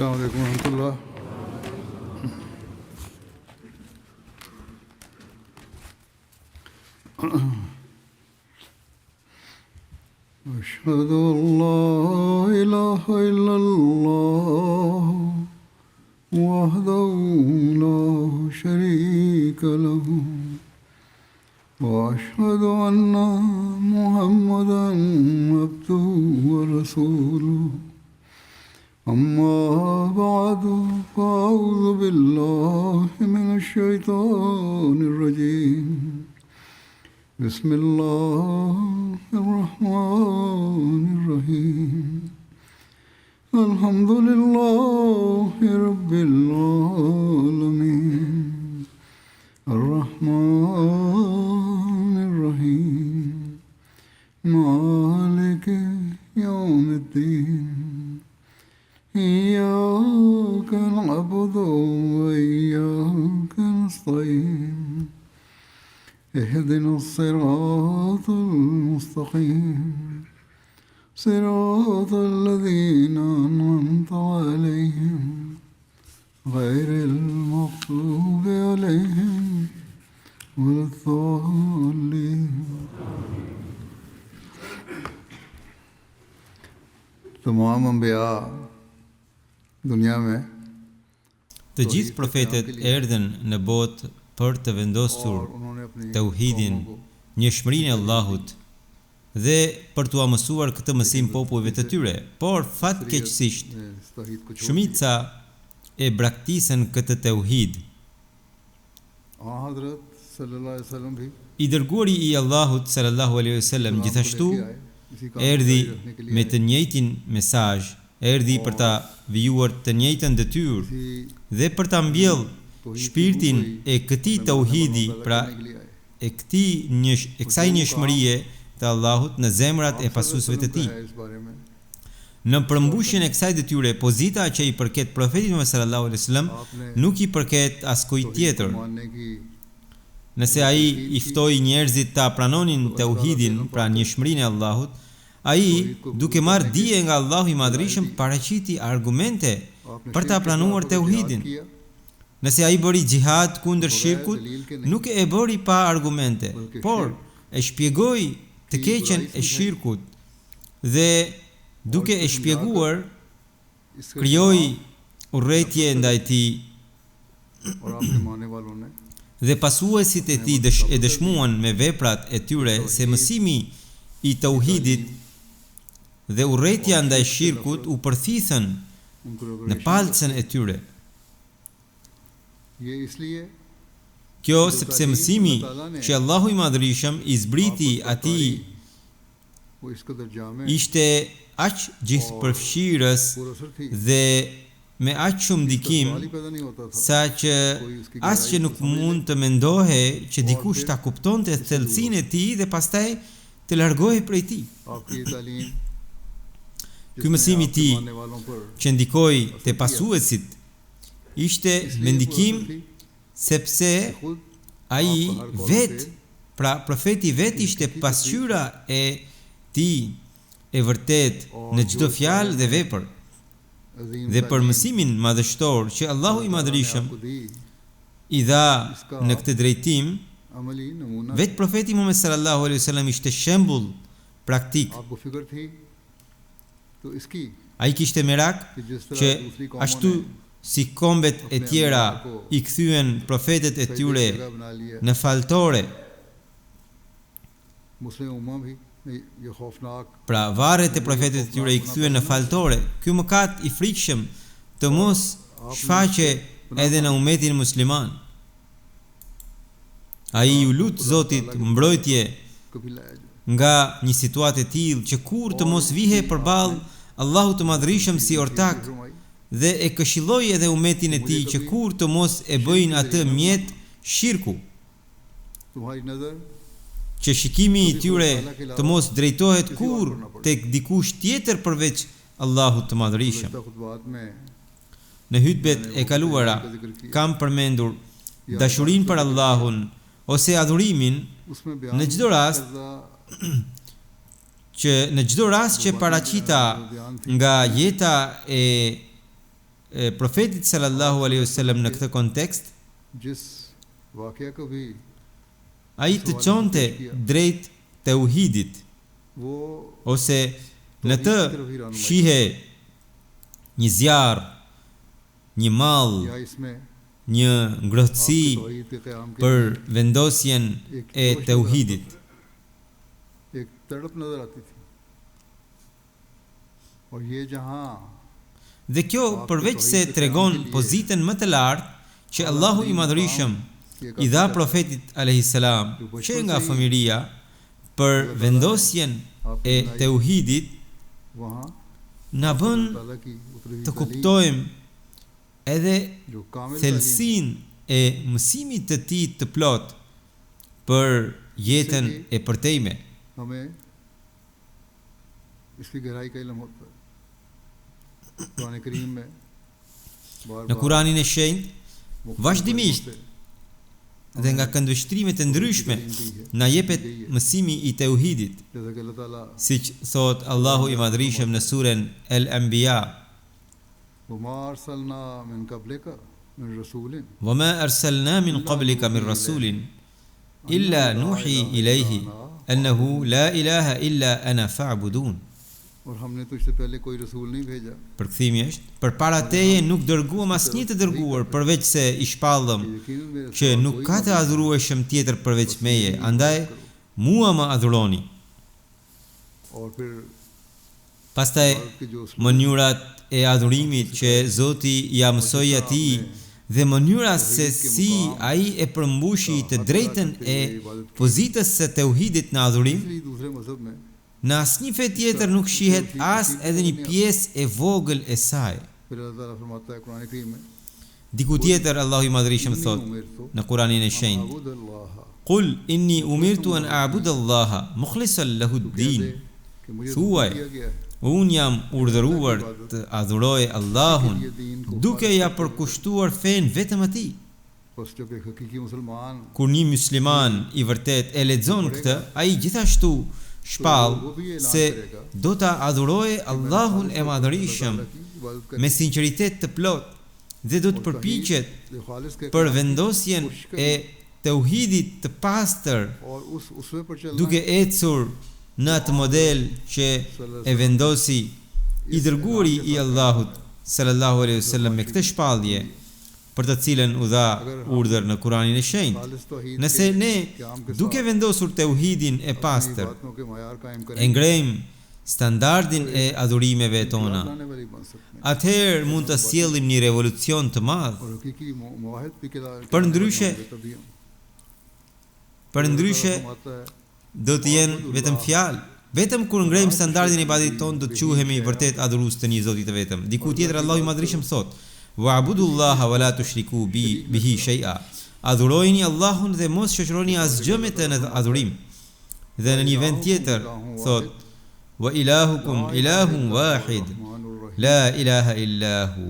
السلام عليكم ورحمة الله. أشهد أن لا إله إلا الله وحده لا شريك له وأشهد أن محمدا عبده ورسوله أما بعد فأعوذ بالله من الشيطان الرجيم بسم الله الرحمن الرحيم الحمد لله رب العالمين الرحمن الرحيم مالك يوم الدين إياك نعبد وإياك نستعين اهدنا الصراط المستقيم صراط الذين أنعمت عليهم غير المغضوب عليهم ولا الضالين. तमाम अंबिया दुनिया में Të gjithë profetët erdhën në botë për të vendosur tauhidin, njëshmërinë e Allahut dhe për t'u mësuar këtë mësim popujve të tyre, por fatkeqësisht shumica e braktisën këtë tauhid. I dërguari i Allahut sallallahu alaihi wasallam gjithashtu erdhi me të njëjtin mesazh, erdhi për ta vijuar të njëjtën detyrë dhe për ta mbjellë shpirtin e këtij tauhidi, pra e kësaj njëshmërie të Allahut në zemrat e pasuesve të tij. Në përmbushjen e kësaj detyre, pozita që i përket profetit Muhammed sallallahu alaihi wasallam nuk i përket askujt tjetër. Nëse ai i ftoi njerëzit ta pranonin tauhidin, pra njëshmërinë e Allahut, ai, duke marrë dije nga Allahu i Madhërisëm, paraqiti argumente për ta pranuar tauhidin. Nëse ai bëri xhihad kundër shirkut, nuk e bëri pa argumente, por e shpjegoi të keqen e shirkut dhe duke e shpjeguar krijoi urrëtie ndaj tij dhe pasuesit e tij e dëshmuan me veprat e tyre se mësimi i tauhidit dhe urrëtia ndaj shirkut u përthithën në palcën e tyre. Kjo sepse mësimi që Allahu i Madhërisëm i zbriti atij ishte aq gjithëpërfshirës dhe me aq shumë ndikim, sa që asgjë nuk mund të mendohe që dikush ta kuptonte thellësinë e tij dhe pastaj të largohej prej tij. Ky mësim i tij që ndikoi te pasuesit ishte me ndikim sepse ai vet, pra profeti vet ishte pasqyra e tij e vërtet në çdo fjalë dhe vepër. Dhe për mësimin madhështor që Allahu i Madhërisëm i dha në këtë drejtim, vet profeti Muhammed sallallahu alaihi wasallam ishte shembull praktik. Ai kishte merak që ashtu si kombet e tjera i kthyen profetet e tyre në faltore, pra varret e profetet e tyre i kthyen në faltore, ky mëkat i frikshëm të mos shfaqe edhe në umetin musliman. Ai u lut Zotit mbrojtje nga një situatë e tillë që kur të mos vihe përballë Allahut të Madhërisëm si ortak, dhe e këshilloi edhe umetin e tij që kur të mos e bëjnë atë mjet shirku, që shikimi i tyre të mos drejtohet kur tek dikush tjetër përveç Allahut të Madhërisëm. Në hutbet e kaluara kam përmendur dashurinë për Allahun ose adhurimin në çdo rast që paraqita nga jeta e profetit sallallahu alaihi wasallam në këtë kontekst, जिस वाकया को भी ai të çonte drejt tauhidit, वो ose në të shihe një zjarr, një mall, या इसमें një ngrohtësi तौहीद के क़याम के për vendosjen e tauhidit. एक तड़प नजर आती थी और ये जहां Dhe kjo përveç se tregon pozitën më të lartë që Allahu i Madhërisëm i dha profetit alayhis salam që nga fëmijëria për vendosjen e tauhidit, वहां na bën ताला की उतरी हुई të तालीम kuptojmë edhe जो कामिल thelësinë e mësimit të tij të plot për jetën e përtejme. हमें इसकी गहराई का इल्म होता है कुरान करीम में Në Kuranin e Shenjtë, vazhdimisht dhe nga këndvështrimet e ndryshme na jepet mësimi i tauhidit, जैसा कि अल्लाह ताला siç thot Allahu i Madhërisëm në surën Al-Anbiya, वमा अरसलना मिन क़ब्लिका मिन रसूलिन وَمَا أَرْسَلْنَا مِنْ قَبْلِكَ مِنْ رَسُولٍ إِلَّا نُوحِي إِلَيْهِ أَنَّهُ لَا إِلَهَ إِلَّا أَنَا فَاعْبُدُونِ. और हमने तो इससे पहले कोई रसूल नहीं भेजा Përkthimi është: përpara teje nuk dërguam asnjë të dërguar përveç se i shpallëm यकीनन मेरे që nuk ka të adhurueshëm tjetër përveç meje, andaj mua më adhuroni. और फिर Pastaj कि जो mënyrat e adhurimit që Zoti ja mësoi atij dhe mënyra se si ai e përmbushi të drejtën e pozitës së tauhidit në adhurim, किसी दूसरे मजहब में në asnjë fe tjetër nuk shihet as edhe një pjesë e vogël e saj. फिर अल्लाह ताला फरमाता है कुरान करीम में Diku tjetër Allahu i Madhërisëm thot në Kuranin e Shenjtë: अबुदल्लाह Qul inni umirtu an a'budu Allaha mukhlishan lahu ad-din. कि मुझे Thuaj, दिया गया है unë jam urdhëruar të adhuroj Allahun duke ja përkushtuar fen vetëm atij. बस जब एक हकीकी मुसलमान Kur një musliman i vërtet e lexon këtë, ai gjithashtu shpall se do ta adhurojë Allahun e Madhërisëm की इबादत करे me sinqeritet të plot dhe do të përpiqet जो खालिस के për vendosjen e tauhidit të pastër, और उसमें पर चलना duke ecur në atë model që e vendosi i dërguari i Allahut sallallahu alaihi wasallam me këtë shpallje, për të cilën u dha urdhër në Kuranin e Shenjtë. खालिस तौहीद Nëse ne, duke vendosur tauhidin e pastër, बातों के मयार कायम e करें ngrejmë standardin e adhurimeve tona, बनाने वाली बन सकते हैं atëherë mund të sjellim një revolucion të madh. और हकीकी मुवाहिद भी Për ndryshe do të jenë vetëm fjalë. Vetëm kur ngrejmë standardin e ibadetit ton do të quhemi vërtet adhurues të një Zoti të vetëm. Diku tjetër Allahu i Madhërisëm thot: "Wa'budullaha wa la tushriku bihi shay'a." Adhurojini Allahun dhe mos shoqëroni asgjë me të në adhurim. Dhe në një vend tjetër thot: "Wa ilahukum ilahun wahid, la ilaha illa hu,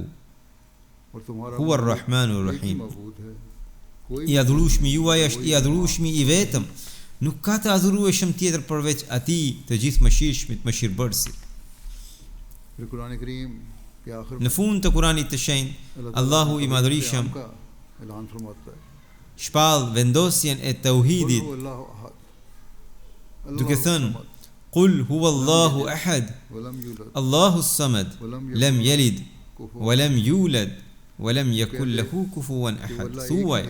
huwa ar-Rahmanur Rahim." I adhurueshmi juaj është i adhurueshmi i vetëm. Nuk ka të adhurueshëm tjetër përveç atij të gjithë mëshirshmit, mëshirbërësit. फिर कुरान करीम के आखिर Në fund të Kuranit të Shenjtë, Allahu i Madhërisëm का ऐलान फरमाता है shpall vendosjen e tauhidit अल्लाहु अहद duke thënë: "Qul huwallahu ahad, वलम यूलद Allahu samad, lam yalid wa lam yulad wa lam yakul lahu kufuwan ahad." Thuaj,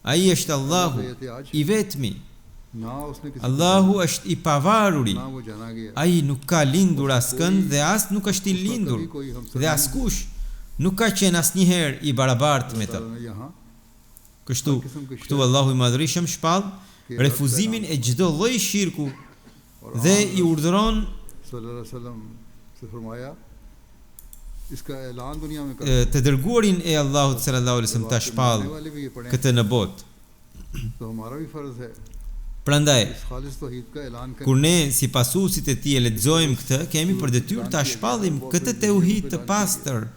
ai është Allahu i vetmi, ना उसने किसी Allahu është i pavaruri, ना वो जाना गया ai nuk ka lindur askënd dhe as nuk është i lindur, dhe askush nuk ka qenë asnjëherë i barabartë me të. ताला ने यहाँ Kështu, këtu Allahu i Madhërisëm shpall refuzimin e çdo lloji shirku dhe i urdhëron सल्लल्लाहु अलैहि वसल्लम से फरमाया इसका ऐलान दुनिया में कर të dërguarin e Allahut sallallahu alaihi wasallam ta shpall वाले भी ये पढ़ें këtë në botë. तो हमारा भी फर्ज है Prandaj, इस खालिस तौहीद का ऐलान करें kur ne si pasuesit e tij e lexojmë këtë, kemi për detyrë ta shpallim këtë tauhid të pastër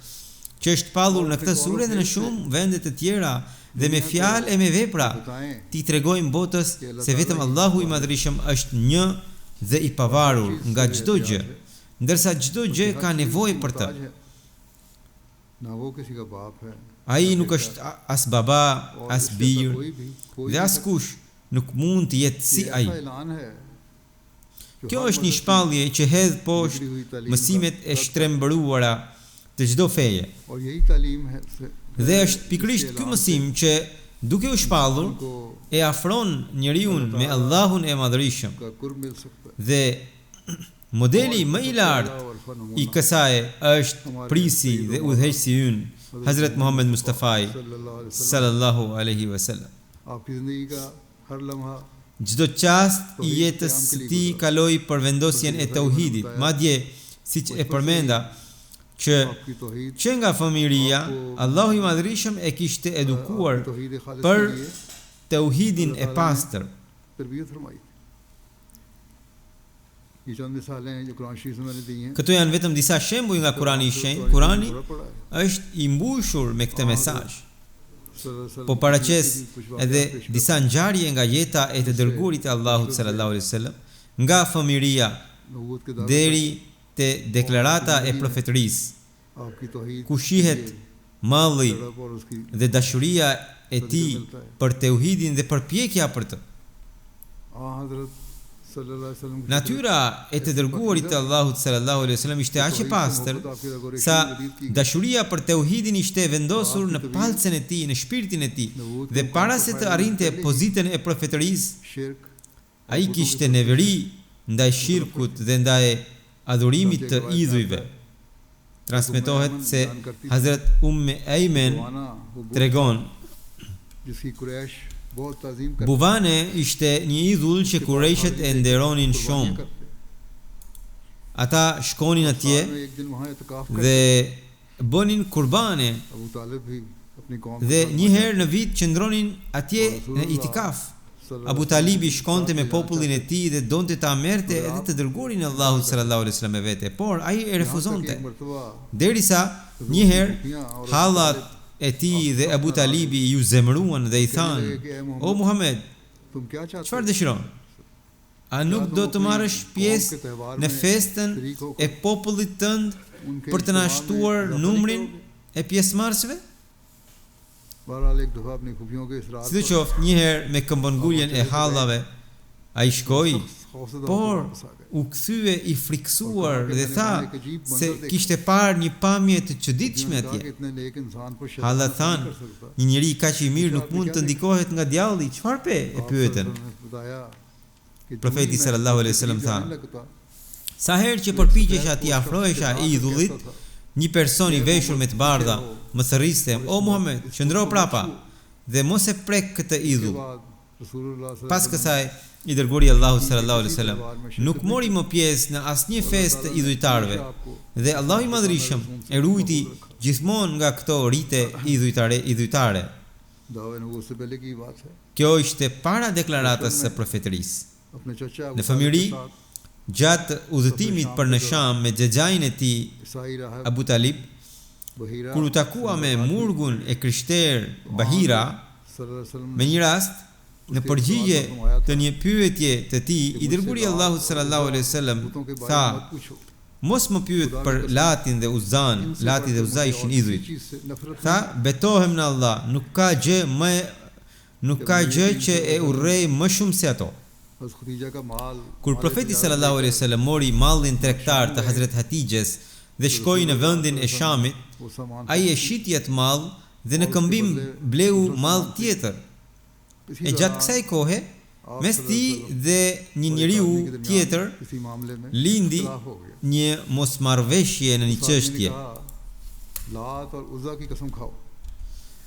që është shpallur në këtë sure dhe në shumë vende të tjera, dhe me fjalë e me vepra बताएं ti tregojmë botës se vetëm Allahu i Madhërisëm është një dhe i pavarur nga çdo gjë, ndërsa çdo gjë ka nevojë për të. Ai nuk është as baba, as bir, dhe as kush nuk mund të jetë si ai. Kjo është një shpallje që hedh poshtë mësimet e shtrembëruara të çdo feje. Dhe është pikërisht ky mësim që duke u shpallur e afron njeriu me Allahun e Madhërisëm. Dhe modeli më i lartë i kësaj është prisi dhe udhëheqësi ynë Hazrat Muhammed Mustafa sallallahu alaihi wasallam. Çdo çast i jetës së tij kaloi për vendosjen e tauhidit, madje siç e përmenda që nga fëmijëria Allahu i Madhërisëm e kishte edukuar për tauhidin e pastër. Këto janë vetëm disa shembuj nga Kurani i Shenjtë. Kurani është i mbushur me këtë mesazh. Po paraqes edhe disa ngjarje nga jeta e të dërguarit e Allahut sallallahu alaihi wasallam, nga fëmijëria deri te deklarata e profetërisë, ku shihet malli dhe dashuria e tij për tauhidin dhe përpjekja për të. Natyra e të dërguarit të Allahut sallallahu alaihi wasallam ishte aq e pastër sa dashuria për tauhidin ishte vendosur në palcen e tij, në shpirtin e tij, dhe para se të arrinte pozitën e profetërisë, ai kishte neveri ndaj shirkut dhe ndaj adhurimit të idhujve. Transmetohet se Hazrat Ayman tregon Buvane ishte një idhull që Kurejshet e nderonin shumë. Ata shkonin atje dhe bënin kurbane dhe njëherë në vit qëndronin atje në itikaf. Abu Talibi shkonte me popullin e tij dhe donte ta merrte edhe të dërguarin e Allahut sallallahu alaihi wasallam me vete, por ai e refuzonte. Derisa njëherë hallat e tij dhe Abu Talibi ju zemruan dhe i thanë: "O Muhammed, çfarë dëshiron? A nuk do të marrësh pjesë në festën e popullit tënd për të na shtuar numrin e pjesëmarrësve?" Sidoqoftë, njëherë me këmbënguljen e hallave ai shkoi, por u kthye i friksuar dhe tha se kishte parë një pamje të çuditshme atje. Hallat thanë: "Një njeri kaq i mirë nuk mund të ndikohet nga djalli, çfarë pe?" e pyetën. Profeti sallallahu alaihi wasallam tha: "Sa herë që përpiqesha ti afrohesha idhullit, një person i veshur me të bardha më thërriste: 'O Muhammed, qëndro prapa dhe mos e prek këtë idhull.' Pas kësaj, i dërguari Allahu sallallahu alaihi wasallam nuk mori më pjesë në asnjë festë të idhujtarëve dhe Allahu i Madhërisëm e ruajti gjithmonë nga këto rite idhujtare. Kjo ishte para deklaratës së profetërisë. Në fëmijëri, gjatë udhëtimit për në Sham me xhexhain e tij Abu Talib, kur u takua me murgun e krishter Bahira, me një rast, në përgjigje të një pyetje të tij, i dërguari Allahut sallallahu alaihi wasallam tha: "Mos më pyet për Latin dhe Uzan." Lati dhe Uza ishin idhujt. Tha: "Betohem në Allah, nuk ka gjë që e urrej më shumë se ato." Kur profeti sallallahu alaihi wasallam mori mallin tregtar të Hazrat Hatijes dhe shkoi në vendin e Shamit, ai e shiti atë mall dhe në këmbim bleu mall tjetër. E gjatë kësaj kohe, mes tij dhe një njeriu tjetër lindi një mosmarrveshje në një çështje.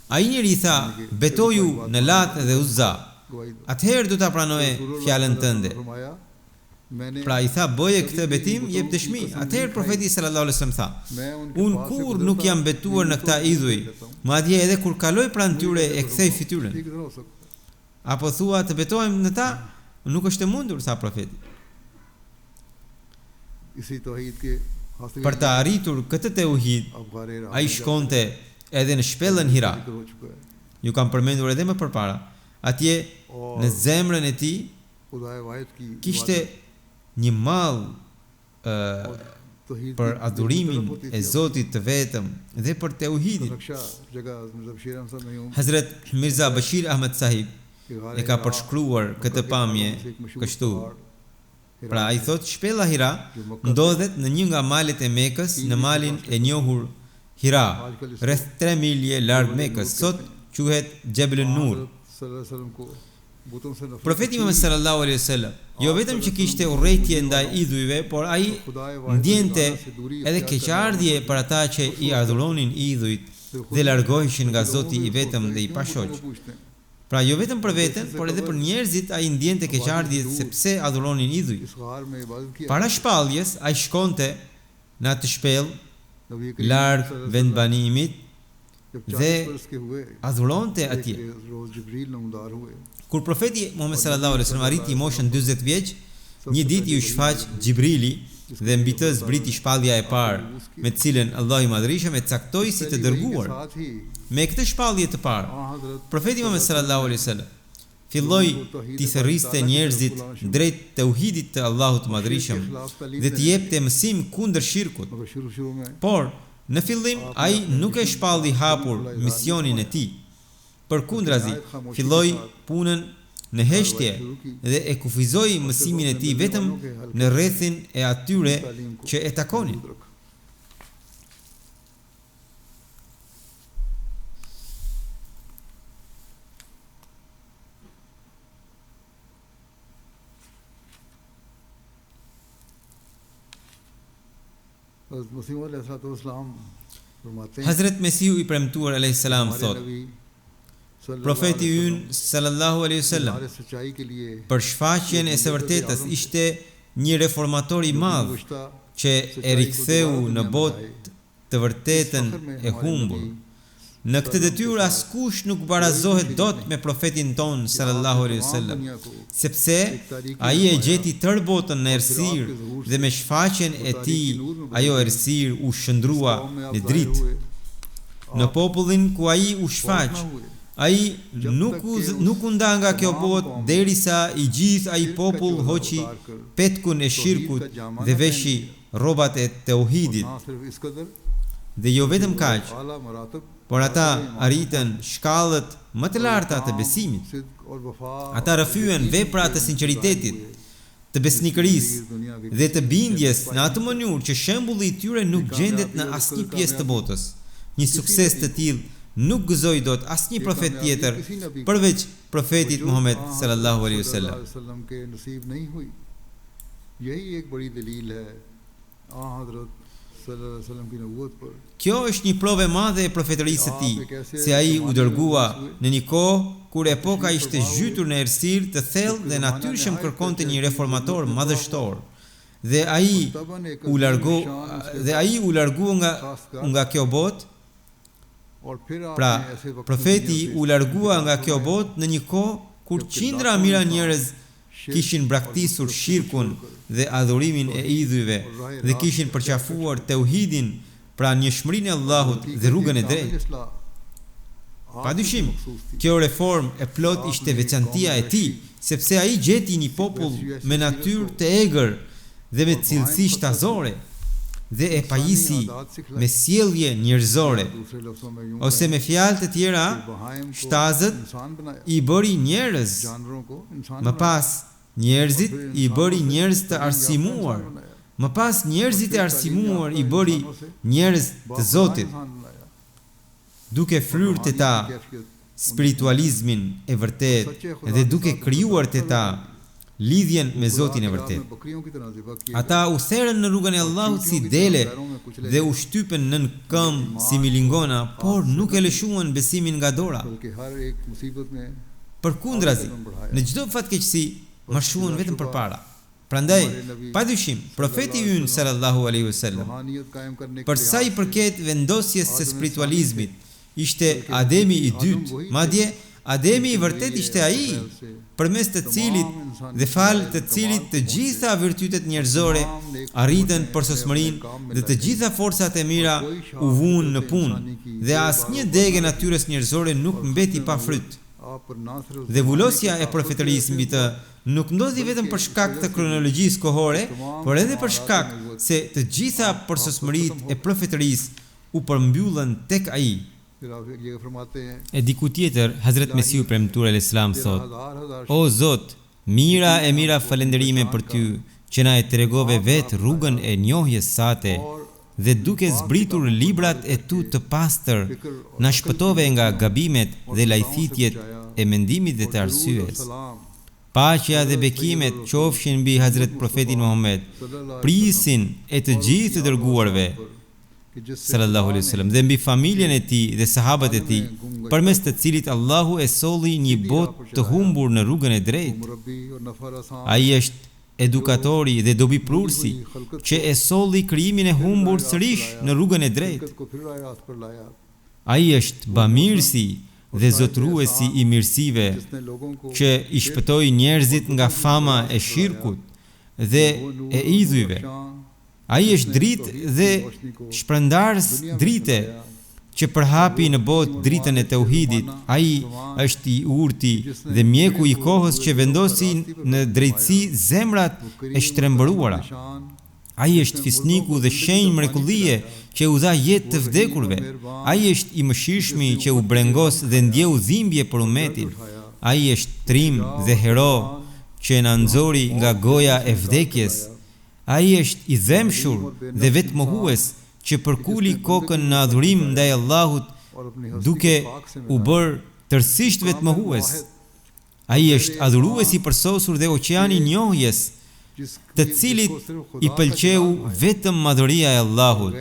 Ai njeri tha: "Betoju në Lat dhe Uzza, atëherë do ta pranoj fjalën tënde." Pra i tha: "Bëje këtë betim, jep dëshmi." Atëherë profeti sallallahu alaihi wasallam tha: "Unë kur nuk jam betuar në këta idhuj, madje edhe kur kaloj pranë tyre e kthej fytyrën. Apo thua të betohem në ta? Nuk është e mundur," tha profeti. Për të arritur këtë tauhid, ai shkonte edhe në shpellën Hira. Ju kam përmendur edhe më përpara. Atje në zemrën e tij kishte një mall për adhurimin e Zotit të vetëm dhe për tauhidin. Hazrat Mirza Bashir Ahmad Sahib e ka përshkruar këtë pamje kështu. Pra ai thot, shpella Hira ndodhet në një nga malet e Mekës, në malin e njohur Hira, rreth 3 milje larg Mekës, sot quhet Jebel Nur. Profeti Muhammed sallallahu alaihi wasallam jo vetëm që kishte urrëtie ndaj idhujve, por ai ndjente edhe keqardhje për ata që i adhuronin idhujt dhe largoheshin nga Zoti i vetëm dhe i pashoq. Pra jo vetëm për veten, por edhe për njerëzit ai ndjente keqardhje sepse adhuronin idhuj. Para shpalljes ai shkonte në atë shpellë larg vendbanimit dhe adhuronte atje. Kur profeti Muhammed sallallahu alaihi wasallam arriti moshën 40 vjeç, një ditë i u shfaq Xhibrili dhe mbi të zbriti shpallja e parë, me të cilën Allahu i Madhërisht e caktoi si të dërguar. Me këtë shpallje të parë, profeti Muhammed sallallahu alaihi wasallam filloi t'i thërriste njerëzit drejt tauhidit të Allahut të Madhërisht dhe t'i jepte mësim kundër shirkut. Por në fillim ai nuk e shpalli hapur misionin e tij. Përkundrazi, filloi punën në heshtje dhe e kufizoi mësimin e tij vetëm në rrethin e atyre që e takonin. Hazrat Mesihu i premtuar alayhis salam thot: Profeti ynë sallallahu alaihi wasallam për shfaqjen e së vërtetës ishte një reformator i madh që e riktheu në botë të vërtetën e humbull. Në këtë detyrë askush nuk barazohet dot me profetin ton sallallahu alaihi wasallam, sepse ai e gjeti tërë botën në errësirë dhe me shfaqjen e tij ajo errësirë u shndrua në dritë. Në popullin ku ai u shfaq, ai nuk u nda nga kjo botë derisa i gjithë ai popull hoqi petkun e shirkut dhe veshi rrobat e tauhidit. Dhe jo vetëm kaq, por ata arritën shkallët më të larta të besimit. Ata rrëfyen vepra të sinqeritetit, të besnikërisë dhe të bindjes në atë mënyrë që shembulli i tyre nuk gjendet në asnjë pjesë të botës. Një sukses të tillë nuk gëzoi dot asnjë profet tjetër përveç profetit Muhammed sallallahu alaihi wasallam. Kjo është një provë e madhe e profetërisë së tij, se ai u dërgua në një kohë kur epoka ishte zhytur në errësirë të thellë dhe natyrshëm kërkonte një reformator madhështor. Dhe ai u largua nga kjo botë. Pra, profeti u largua nga kjo botë në një kohë kur qindra mira njerëz kishin braktisur shirkun dhe adhurimin e idhujve dhe kishin përqafuar tauhidin, pra njëshmërinë e Allahut dhe rrugën e drejtë. Padyshim, kjo reformë e plot ishte veçantia e tij, sepse ai gjeti një popull me natyrë të egër dhe me cilësi shtazore dhe e pajisi me sjellje njerëzore, ose me fjalë të tjera, shtazët i bëri njerëz, më pas njerëzit i bëri njerëz të arsimuar, më pas njerëzit e arsimuar i bëri njerëz të Zotit, duke fryrë të ta spiritualizmin e vërtet dhe duke krijuar të ta lidhjen me Zotin e vërtet. Ata u therën në rrugën e Allahut si dele dhe u shtypen nën këmbë si milingona, por nuk e lëshuan besimin nga dora. Përkundrazi, në çdo fatkeqësi marshuan vetëm përpara. Prandaj, padyshim, profeti ynë sallallahu alaihi wasallam, për sa i përket vendosjes së spiritualizmit, ishte Ademi i dytë, madje Ademi i vërtet ishte ai, përmes të cilit dhe fal të cilit të gjitha virtytet njerëzore arritën përsosmërinë dhe të gjitha forcat e mira u vunë në punë dhe asnjë degë natyrës njerëzore nuk mbeti pa fryt. Dhe vulosja e profetërisë mbi të nuk ndodhi vetëm për shkak të kronologjisë kohore, por edhe për shkak se të gjitha përsosmëritë e profetërisë u përmbyllën tek ai. E diku tjetër, Hazret Mesiu premtuar al-Islam thot: O Zot, mira e mira falënderime për ty që na e tregove vetë rrugën e njohjes sate dhe duke zbritur librat e tu të pastër, na shpëtove nga gabimet dhe lajthitjet e mendimit dhe të arsyes. Paqja dhe bekimet qofshin mbi Hazret Profetin Muhammed, prisin e të gjithë të dërguarve sallallahu alaihi wasallam dhe mbi familjen e tij dhe sahabët e tij, përmes të cilit Allahu e solli një botë të humbur në rrugën e drejtë. Ai është edukatori dhe dobiprursi që e solli krijimin e humbur sërish në rrugën e drejtë. Ai është bamirësi dhe zotruesi i mirësive që i shpëtoi njerëzit nga fama e shirkut dhe e idhujve. Ai është dritë dhe shpërndarës drite që përhapi në botë dritën e tauhidit. Ai është i urti dhe mjeku i kohës që vendosi në drejtësi zemrat e shtrembëruara. Ai është fisniku dhe shenjë mrekullie që u dha jetë të vdekurve. Ai është i mëshirshmi që u brengos dhe ndjeu dhimbje për umetin. Ai është trim dhe hero që na nxori nga goja e vdekjes. Ai është i dhemshur dhe vetmohues që përkuli kokën në adhurim ndaj Allahut duke u bërë tërësisht vetmohues. Ai është adhurues i përsosur dhe oqeani i njohjes, të cilit i pëlqeu vetëm madhëria e Allahut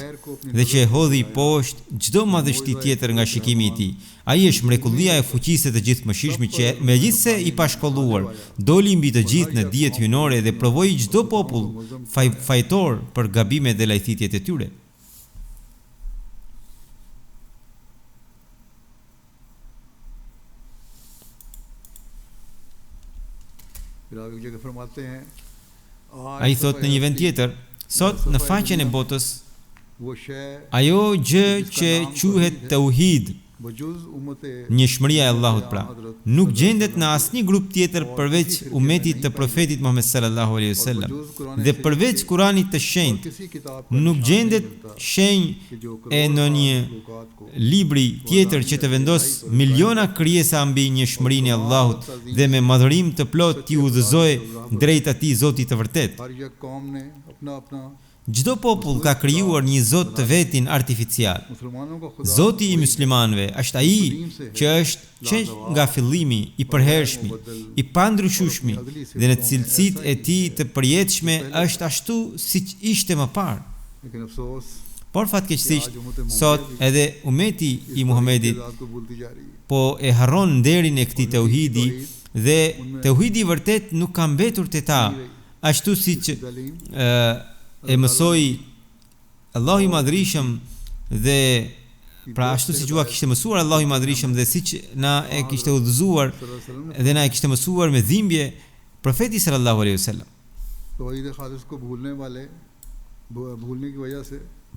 dhe që e hodhi poshtë çdo madhështi tjetër nga shikimi i tij. Ai është mrekullia e fuqisë të gjithëmëshirshme që megjithse i pashkolluar, doli mbi të gjithë në dijet hyjnore dhe provoi çdo popull fajtor për gabimet dhe lajthitjet e tyre. Ai thot në një vend tjetër, sot në faqen e botës, ajo gjë që quhet tauhid, njëshmëria e Allahut pra, nuk gjendet në asnjë grup tjetër përveç umetit të profetit Muhammed sallallahu alaihi wasallam dhe përveç Kuranit të shenjtë. Nuk gjendet shenjë e ndonjë libri tjetër që të vendos miliona krijesa mbi njëshmërinë e Allahut dhe me madhërim të plot t'i udhëzojë drejt atij Zotit të vërtet. Çdo popull ka krijuar një Zot të vetin artificial. Zoti i muslimanëve është ai që është nga fillimi i përhershëm, i pandryshueshëm dhe në cilësitë e tij të përjetshme është ashtu siç ishte më parë. Por fatkeqësisht sot edhe umeti i Muhamedit po e harron nderin e këtij tauhidi dhe tauhidi i vërtet nuk ka mbetur te ta, ashtu siç e mësoi Allahu i Madhrishëm dhe pra ashtu siç u kishte mësuar Allahu i Madhrishëm dhe siç na e kishte udhëzuar dhe na e kishte mësuar me dhimbje profeti sallallahu alaihi wasallam.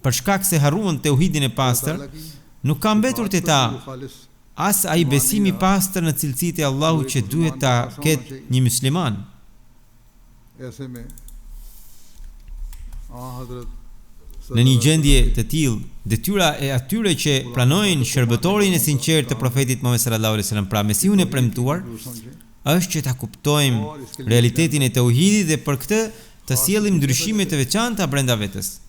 Për shkak se harruan tauhidin e pastër, nuk ka mbetur te ta as ai besimi i pastër në cilësitë e Allahut që duhet ta ketë një musliman. Në një gjendje të tillë, detyra e atyre që pranojnë shërbëtorin e sinqert të profetit Muhammed sallallahu alaihi wasallam, pra Mesihun e premtuar, është që ta kuptojmë realitetin e tauhidit dhe për këtë të sjellim ndryshime të veçanta brenda vetes.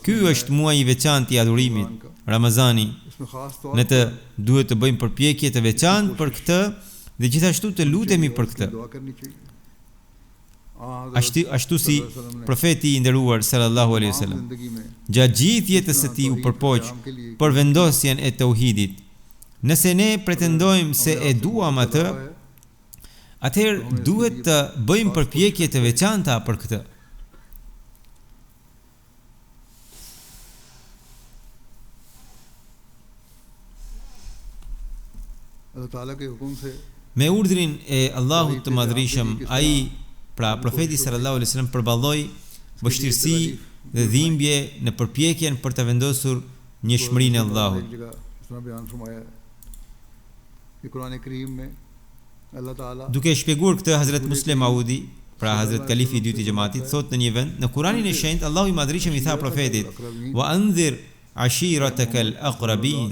Ky është muaji i veçantë i adhurimit, Ramazani. Ne të duhet të bëjmë përpjekje të veçantë për këtë dhe gjithashtu të lutemi për këtë. Ashtu si profeti i nderuar sallallahu alaihi wasallam gjatë gjithë jetës së tij u përpoq për vendosjen e tauhidit. Nëse ne pretendojmë se e duam atë, atëherë duhet të bëjmë përpjekje të veçanta për këtë. Me urdhrin e Allahut të Madhrishëm, ai pra profeti sallallahu alaihi wasallam përballoi vështirësi dhe dhimbje në përpjekjen për të vendosur njëshmërinë e Allahut. Duke shpjeguar këtë, Hazrat Muslim Maudi, pra Hazrat Kalifi i dytë i xhamatit, thot në një vend, në Kur'anin e shenjtë, Allahu i Madhreshëm i tha profetit: "Wa anzir ashiratakal aqrabin."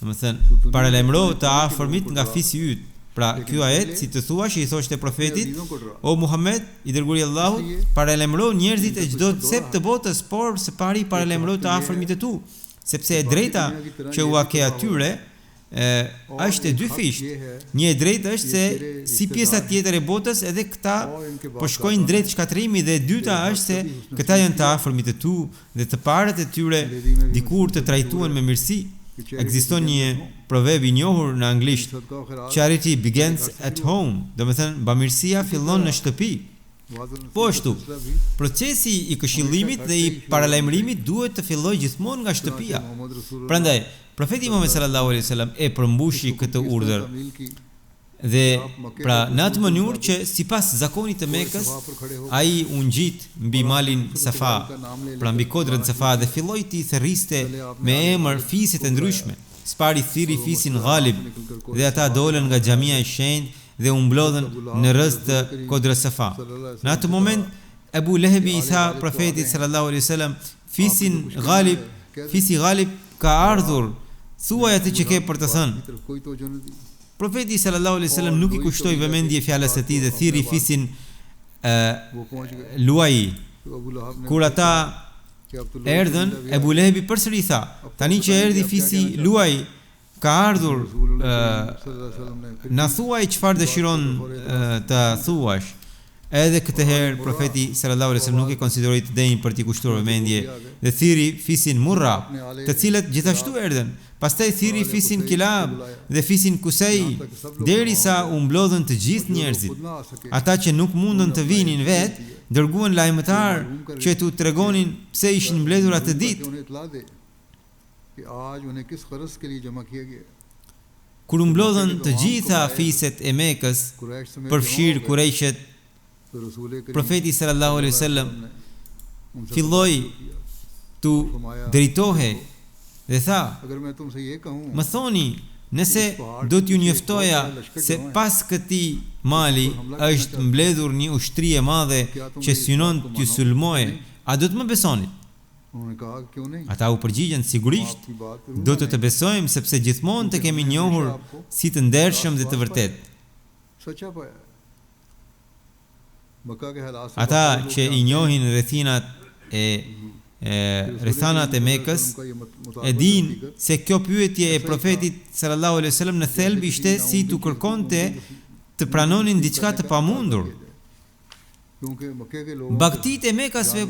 Domethënë, paralajmëro të afërmit nga fisi yt. Pra, ky ajet, si të thuash, i thoshte profetit: "O Muhammed, i dërguari i Allahut, paralajmëro njerëzit e çdo cep të botës, por së pari paralajmëro të afërmit të tu, sepse e drejta që ua ke atyre është e dy fisht. Një e drejtë është se si pjesa tjetër e botës edhe këta po shkojnë drejt shkatërimit, dhe e dyta është se këta janë të afërmit të tu dhe të parët e tyre dikur të trajtuan me mirësi." Ekziston një proverb i njohur në anglisht: "Charity begins at home", do të thënë bamirësia fillon në shtëpi. Po ashtu, procesi i këshillimit dhe i paralajmërimit duhet të fillojë gjithmonë nga shtëpia. Prandaj, profeti Muhammed sallallahu alaihi wasallam e përmbushi këtë urdhër. Dhe pra në atë mënyrë që sipas zakonit të Mekës, ai u ngjit mbi malin Safa, pra mbi kodrën Safa, dhe filloi të therriste me emër fiset e ndryshme. Spari thiri fisin Ghalib dhe ata dolën nga xhamia e shenjtë dhe u mblodhen në rreth të kodrës Safa. Në atë moment Abu Lehebi i tha profetit sallallahu alaihi wasallam: "Fisi Ghalib ka ardhur, thuaj atë që ke për të thënë." Profeti sallallahu alaihi wasallam nuk i kushtoi vëmendje fjalës së tij dhe thirri fisin Luai. Kur ata erdhën, Abu Lehebi përsëri tha: "Tani që erdhi fisi Luai, ka ardhur, na thuaj çfarë dëshiron të thuash." Edhe këtë herë profeti sallallahu alaihi wasallam nuk e konsideroi të denjë për t'i kushtuar vëmendje dhe thiri fisin Murra, të cilët gjithashtu erdhën. Pastaj thiri fisin Kilab dhe fisin Kusej, derisa u mblodhen të gjithë njerëzit. Ata që nuk mundën të vinin vetë, dërguan lajmëtar që t'u tregonin pse ishin mbledhur atë ditë. Kur u mblodhen të gjitha fiset e Mekës, përfshirë Kurejshet, profeti sallallahu alaihi wasallam filloi tu drejtohe dhe tha: "Më thoni, nëse do t'ju njoftoja se pas këtij mali është mbledhur një ushtri e madhe që synon t'ju sulmoje, a do të më besoni?" Ata u përgjigjen: "Sigurisht, do të besojmë, sepse gjithmonë të kemi njohur si të ndershëm dhe të vërtet." Ata që i njohin rrethinat e Mekës e din se kjo pyetje e profetit sallallahu alaihi wasallam në thelb ishte si t'u kërkonte të pranonin diçka të pamundur. Bagtit e Mekasve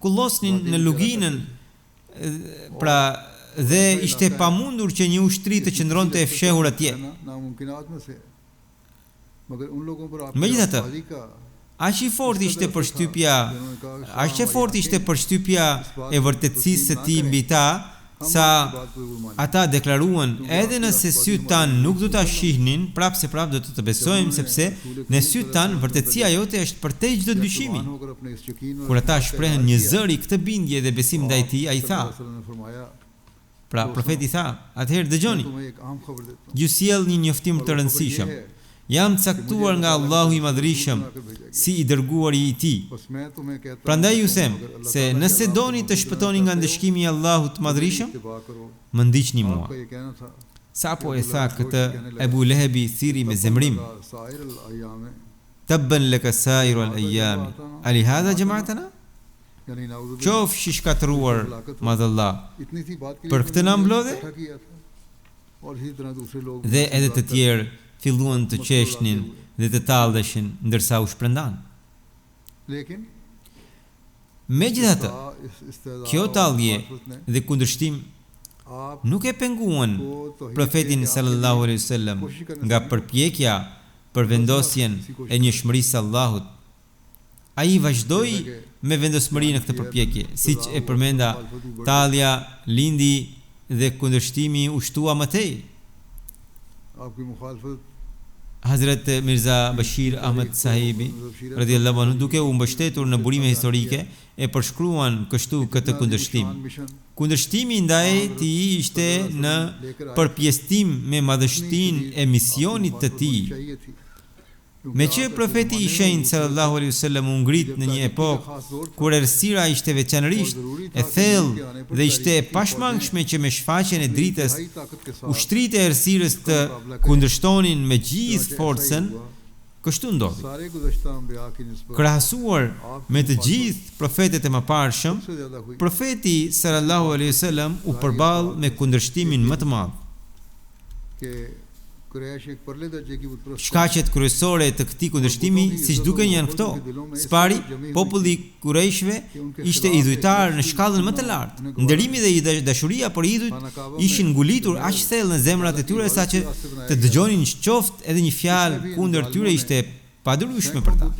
kullosnin në luginën, pra dhe ishte pamundur që një ushtri të qëndronte e fshehur atje. Megjithatë, aq e fortë ishte përshtypja e vërtetësisë së tij mbi ta, sa ata deklaruan: "Edhe nëse sytë tan nuk do ta shihnin, prapë se prapë do të besojmë, sepse në sytë tan vërtetësia jote është përtej çdo dyshimi." Kur ata shprehen një zëri këtë bindje dhe besim ndaj tij, ai tha, pra profeti tha: "Atëherë dëgjoni, ju sjell një njoftim të rëndësishëm. Jam caktuar nga Allahu i Madhreshëm si i dërguari i tij. Prandaj ju them se nëse doni të shpëtoni nga ndëshkimi i Allahut të Madhreshëm, më ndiqni mua." Sapo e tha këtë, Abu Lehebi thiri me zemrim: "Tabban laka sairu al-ayami, ali hadha jama'tana?" Qofshi shkatëruar madhalla, për këtë na mblodhe? Dhe edhe të tjerë filluan të qeshnin dhe të talleshin ndërsa u shpërndan. Megjithatë, kjo tallje dhe kundërshtim nuk e penguan profetin sallallahu alaihi wasallam nga përpjekja për vendosjen e njëshmërisë së Allahut. Ai vazhdoi me vendosmëri në këtë përpjekje, siç e përmenda, tallja lindi dhe kundërshtimi u shtua më tej. Hazrat Mirza Bashir Ahmed Sahibi radhiyallahu anhu, duke u mbështetur në burime historike, e përshkruan kështu këtë kundërshtim. Kundërshtimi ndaj tij ishte në përpjestim me madhështinë e misionit të tij. Me që profeti i shenjtë sallallahu alaihi wasallam u ngrit në një epokë kur errësira ishte veçanërisht e thellë dhe ishte e pashmangshme që me shfaqjen e dritës ushtritë e errësirës të kundërshtonin me gjithë forcën, kështu ndodhi. Krahasuar me të gjithë profetët e mëparshëm, profeti sallallahu alaihi wasallam u përball me kundërshtimin më të madh. Shkaqet kryesore të këtij kundërshtimi, siç duken, janë këto. Së pari, populli Kurejshve ishte idhujtar në shkallën më të lartë. Nderimi dhe dashuria për idhujt ishin ngulitur aq thellë në zemrat e tyre saqë të dëgjonin qoftë edhe një fjalë kundër tyre ishte padurueshme për ta.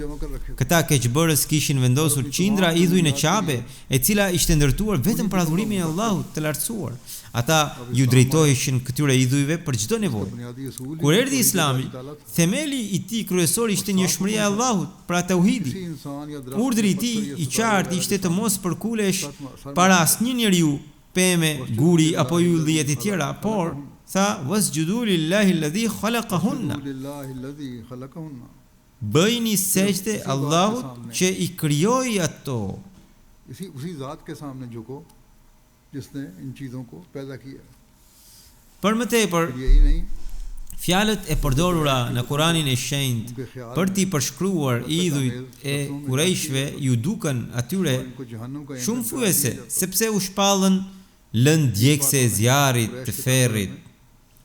Këta keqbërës kishin vendosur qindra idhuj në Qabe, e cila ishte ndërtuar vetëm për adhurimin e Allahut të lartësuar. Ata ju drejtoheshin këtyre idhujve për çdo nevojë. Kur erdhi Islami, themeli i tij kryesor ishte njohshmëria e Allahut, pra tauhidi. Urdhri i tij i qartë ishte të mos përkulesh para asnjë njeriu, pemë, guri apo ylli e të tjera, por tha wasjudu lillahi alladhi khalaqahunna. Bëjni sejdë Allahut që i krijoi ato. Për më tepër, fjalët e përdorura në Kuranin e shenjtë për t'i përshkruar idhujt e Kurejshve ju duken atyre shumë fyese, sepse u shpallën lënë djegse e zjarrit të ferrit.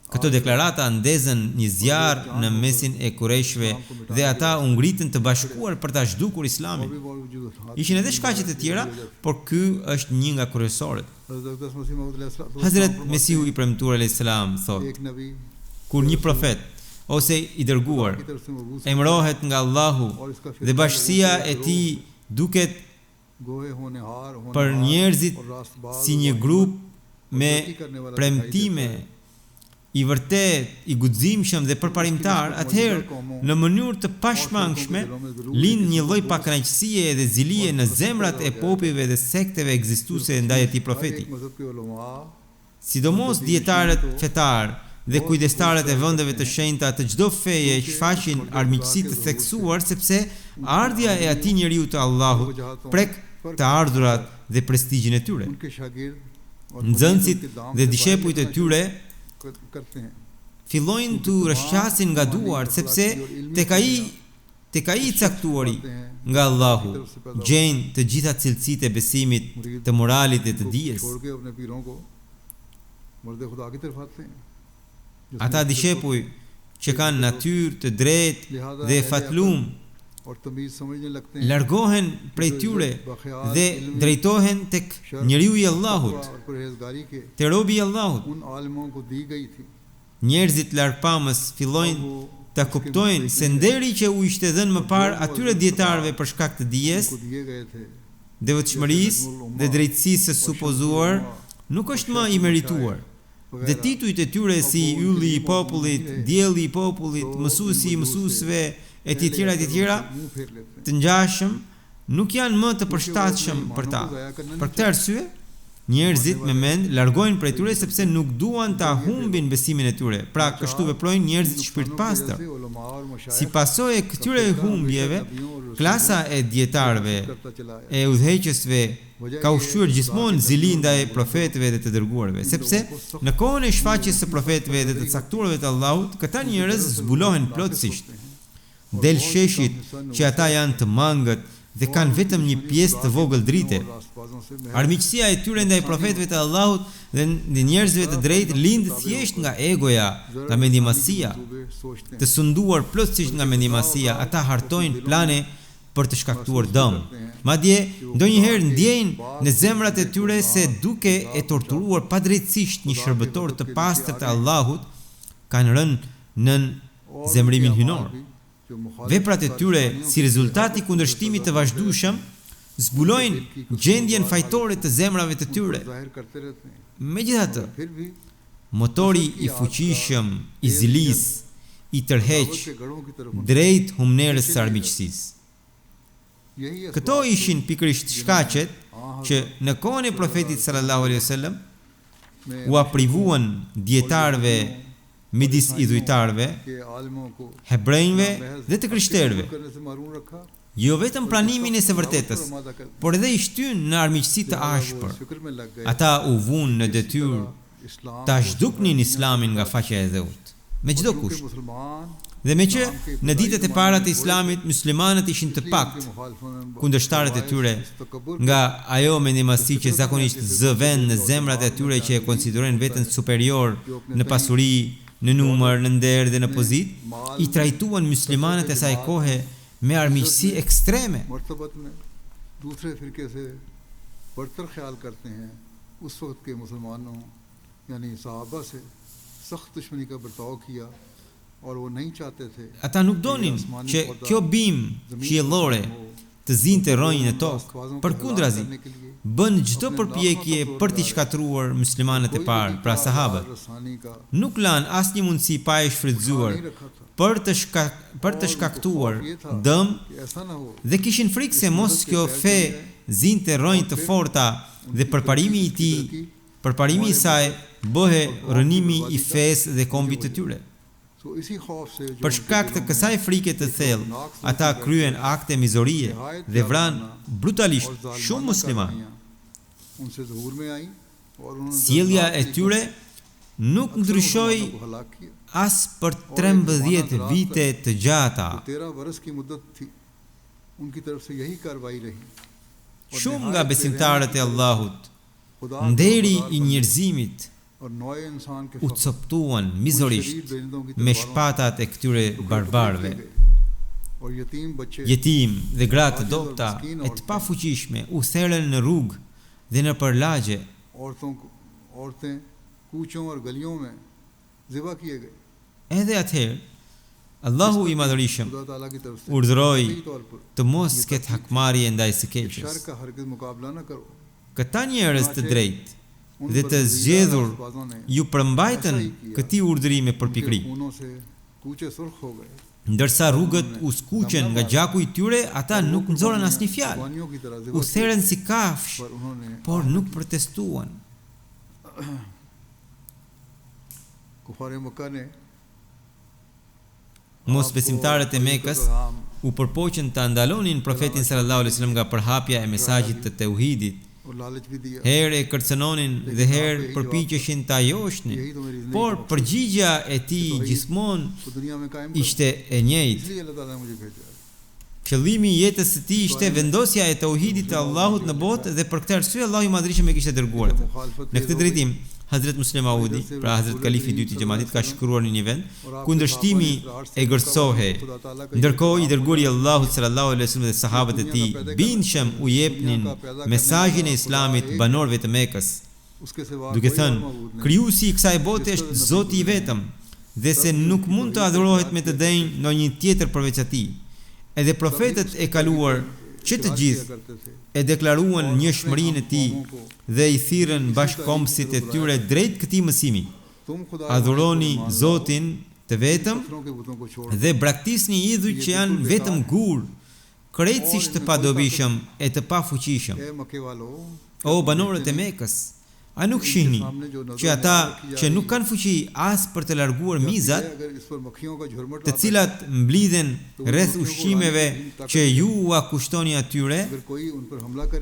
Këto deklarata ndezën një zjarr në mesin e Kurejshve dhe ata u ngritën të bashkuar për ta zhdukur Islamin. Ishin edhe shkaqe të tjera, por ky është një nga kryesorët. Hazrat Mesihu i premtuar alayhis salam thotë: kur një profet ose i dërguar emërohet nga Allahu dhe bashkësia e tij duket për njerëzit si një grup me premtime, i vërtet, i guximshëm dhe përparimtar, atëherë në mënyrë të pashmangshme lind një lloj pakënaqësie dhe zilie në zemrat e popujve dhe sekteve ekzistuese ndaj atij profeti. Sidomos dietarët fetar dhe kujdestarët e vendeve të shenjta të çdo feje shfaqin armiqësi të theksuar, sepse ardhja e atij njeriu të Allahut prek të ardhurat dhe prestigjin e tyre. Nxënësit dhe dishepujt e tyre fillojnë të rrëshqasin nga duart, sepse tek ai i caktuari nga Allahu gjejnë të gjitha cilësitë e besimit, të moralit dhe të dijes. Ata dishepuj që kanë natyrë të drejtë dhe fatlum largohen prej tyre dhe drejtohen tek njeriu i Allahut, te robi i Allahut. Njerëzit larpamës fillojnë ta kuptojnë se nderi që u ishte dhënë më parë atyre dietarëve për shkak të dijes, devotshmërisë dhe drejtësisë së supozuar, nuk është më i merituar. Dhe titujt e tyre si ylli i popullit, dielli i popullit, mësuesi i mësuesve e të tjera të ngjashëm nuk janë më të përshtatshëm për ta. Për këtë arsye, njerëzit me mend largojnë prej tyre sepse nuk duan ta humbin besimin e tyre. Pra kështu veprojnë njerëzit shpirtpastër. Si pasojë e këtyre humbjeve, klasa e dietarëve e udhëheqësve ka ushqyer gjithmonë zili ndaj profetëve dhe të dërguarve, sepse në kohën e shfaqjes së profetëve dhe të caktuarve të Allahut, këta njerëz zbulohen plotësisht. Del sheshit që ata janë të mangët dhe kanë vetëm një pjesë të vogël drite. Armiqësia e tyre ndaj profetëve të Allahut dhe njerëzve të drejtë lind thjesht nga egoja, nga mendimasia. Të sunduar plotësisht nga mendimasia, ata hartojnë plane për të shkaktuar dëm. Madje ndonjëherë ndjejnë në zemrat e tyre se duke e torturuar padrejtësisht një shërbëtor të pastër të Allahut, kanë rënë nën zemrimin hynor. Veprat e tyre si rezultat i kundërshtimit të vazhdueshëm zbulojnë gjendjen fajtore të zemrave të tyre. Megjithatë, motori i fuqishëm i zilis i tërheq drejt humnerës së armiqësisë. Këto ishin pikërisht shkaqet që në kohën e profetit sallallahu alaihi wasallam u aprivuan dietarëve midis idhujtarëve, hebrejve dhe të krishterëve, jo vetëm pranimin e së vërtetës, por edhe i shtyn në armiqësi të ashpër. Ata u vunë në detyrë ta zhduknin islamin nga faqja e dheut, me çdo kusht. Dhe me që në ditët e para të islamit muslimanët ishin të pakt kundërshtarët e tyre, nga ajo mendimasi që zakonisht zë vend në zemrat e tyre që e konsiderojnë veten superior në pasuri, në numër, në nder dhe në pozitë, i trajtuan muslimanët e saj kohe me armiqësi ekstreme. दूसरे फिरके से बढ़तर ख्याल करते हैं उस वक्त के मुसलमानों यानी सहाबा से सख्त दुश्मनी का बर्ताव किया और वो नहीं चाहते थे. Ata nuk donin që kjo bimë qiellore të zinte rrojnë në tokë, përkundrazi bën çdo përpjekje për t'i shkatruar muslimanët e parë, pra sahabët. Nuk lan asnjë mundësi pa e shfrytzuar për të shkaktuar dëm dhe kishin frikë se mos kjo fe zinte rrojnë të forta dhe përparimi i saj bëhe rënimi i fesë dhe kombit të tyre. Për shkak të kësaj frike të thellë, ata kryen akte mizorie dhe vran brutalisht shumë muslimanë. Sjellja e tyre nuk ndryshoi as për 13 vite të gjata. Shumë nga besimtarët e Allahut, nderi i njerëzimit, u coptuan mizorisht me shpatat e këtyre barbarëve. Jetim dhe gratë të dobta e të pafuqishme u therrën në rrugë dhe në përlagje. Edhe atëherë, Allahu i Madhërisëm urdhëroi të mos ketë hakmarrje ndaj së keqes. Këta njerëz të drejtë dhe të zgjedhur ju përmbajtën këtij urdhri me përpikri. Ndërsa rrugët u skuqen nga gjaku i tyre, ata nuk nxorën asnjë fjalë. U therrën si kafsh, por nuk protestuan. Mosbesimtarët e Mekës u përpoqën ta ndalonin profetin sallallahu alaihi wasallam nga përhapja e mesazhit të tauhidit. Herë e kërcënonin dhe herë përpiqeshin ta joshnin, por përgjigjja e tij gjithmonë ishte e njëjtë. Qëllimi i jetës së tij ishte vendosja e tauhidit të Allahut në botë dhe për këtë arsye Allahu i Madhërisëm e kishte dërguar atë. Në këtë drejtim, Hazret Muslim Audi, pra Hazret Kalifi i dytë i xhamatit, ka shkruar në një vend, kundërshtimi e gërcohej, ndërkohë i dërguari i Allahut sallallahu alaihi wasallam dhe sahabët e tij bindshëm u jepnin mesazhin e Islamit banorëve të Mekës, duke thënë, krijuesi i kësaj bote është Zoti i vetëm, dhe se nuk mund të adhurohet me të denjë ndonjë tjetër përveç atij. Edhe profetët e kaluar që të gjithë e deklaruan njëshmërinë e tij dhe i thirrën bashkëkombësit e tyre drejt këtij mësimi. Adhuroni Zotin të vetëm dhe braktisni idhujt që janë vetëm gur, krejtësisht të padobishëm e të pafuqishëm. O banorët e Mekës, a nuk shihni që ata që nuk kanë fuqi as për të larguar mizat, të cilat mblidhen rreth ushqimeve që ju ua kushtoni atyre,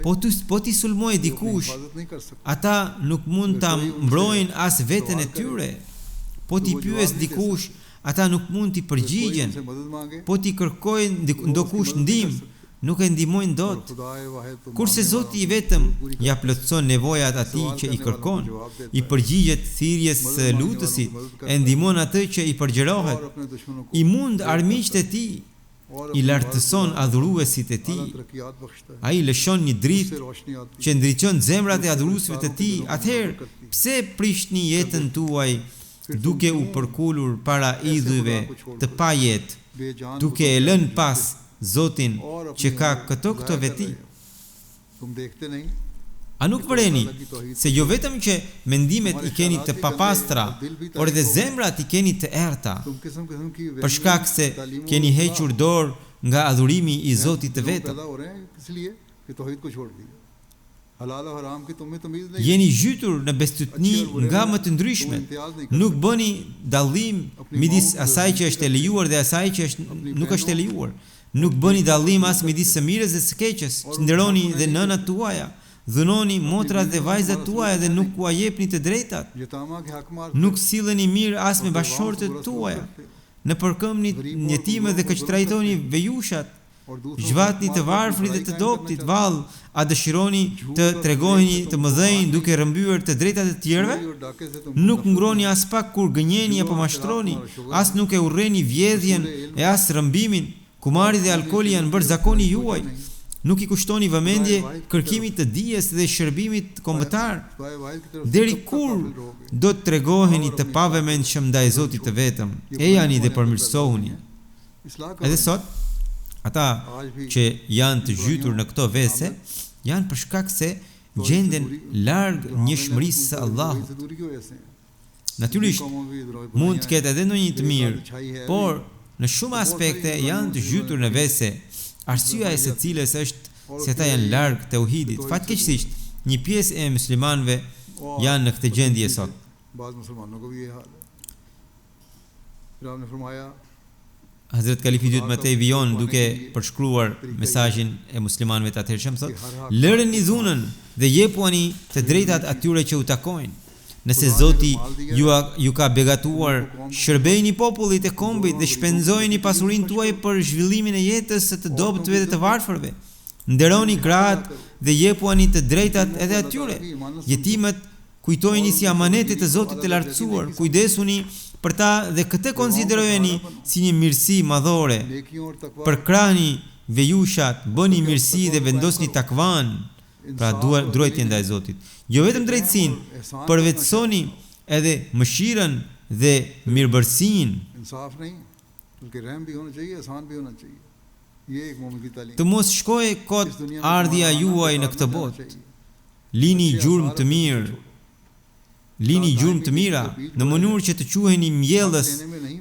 po t'i sulmojë dikush, ata nuk mund ta mbrojnë as veten e tyre. Po t'i pyes dikush, ata nuk mund t'i përgjigjen. Po t'i kërkojnë ndokush ndihmë, nuk e ndihmojnë dot. Kurse Zoti i vetëm ja plotëson nevojat atij që i kërkon, i përgjigjet thirrjes së lutësit, e ndihmon atë që i përgjërohet, i mund armiqtë e tij, i lartëson adhuruesit e tij. Ai lëshon një dritë që ndriçon zemrat e adhuruesve të tij. Atëherë, pse prishni jetën tuaj duke u përkulur para idhujve të pa jetë, duke e lënë pas Zotin që ka këto veti? A nuk vëreni se jo vetëm që mendimet I keni të papastra, por edhe zemrat I keni të errta, për shkak se keni hequr dorë nga adhurimi I Zotit të vetëm. Jeni zhytur në bestytni nga më të ndryshmet. Nuk bëni dallim midis asaj që është e lejuar dhe asaj që nuk është e lejuar. Nuk bëni dallim as midis së mirës dhe së keqes. Qëndroni dhe nënat tuaja, dhunoni motrat dhe vajzat tuaja dhe nuk ua jepni të drejtat. Nuk silleni mirë as me bashkëshortet tuaja. Në përkëmbni njetimet dhe këqtrajtoni vejushat. Zhvatni të varfrit dhe të doptit, vallë, a dëshironi të tregoheni të mëdhenj duke rrëmbyer të drejtat e tjerëve? Nuk ngroni as pak kur gënjeni apo mashtroni, as nuk e urreni vjedhjen e as rrëmbimin. Kumari dhe alkooli janë bërë zakoni juaj. Nuk I kushtoni vëmendje kërkimit të dijes dhe shërbimit kombëtar. Deri kur do të tregoheni të pavëmendshëm ndaj Zotit të vetëm? Ejani dhe përmirësohuni. Edhe sot, ata që janë të zhytur në këto vese, janë për shkak se gjenden larg njohshmërisë së Allahut. Natyrisht, mund të ketë edhe ndonjë të mirë, por në shumë aspekte janë të zhytur në vese, arsyeja e së cilës është se ata janë larg tauhidit. Fatkeqësisht, një pjesë e muslimanëve janë në këtë gjendje sot. Hazrat Kalifi dytë Matej vijon duke përshkruar mesazhin e muslimanëve të atëhershëm thotë: "Lëreni dhunën dhe jepuni të drejtat atyre që u takojnë. Nëse Zoti ju ka begatuar, shërbejini popullit e kombit dhe shpenzojeni pasurinë tuaj për zhvillimin e jetës së të dobëtve dhe të varfërve. Nderoni gratë dhe jepuni të drejtat edhe atyre. Jetimet kujtojini si amanetet e Zotit të lartësuar, kujdesuni për ta dhe këtë konsiderojeni si një mirësi madhore. Përkrahni vejushat, bëni mirësi dhe vendosni takvan, pra drejtje ndaj Zotit. Jo vetëm drejtësinë, përvetësoni edhe mëshirën dhe mirëbërësinë. Të mos shkojë kot ardhja juaj në këtë botë. Lini gjurmë të mirë. Lini gjurmë të mira, në mënyrë që të quheni mbjellës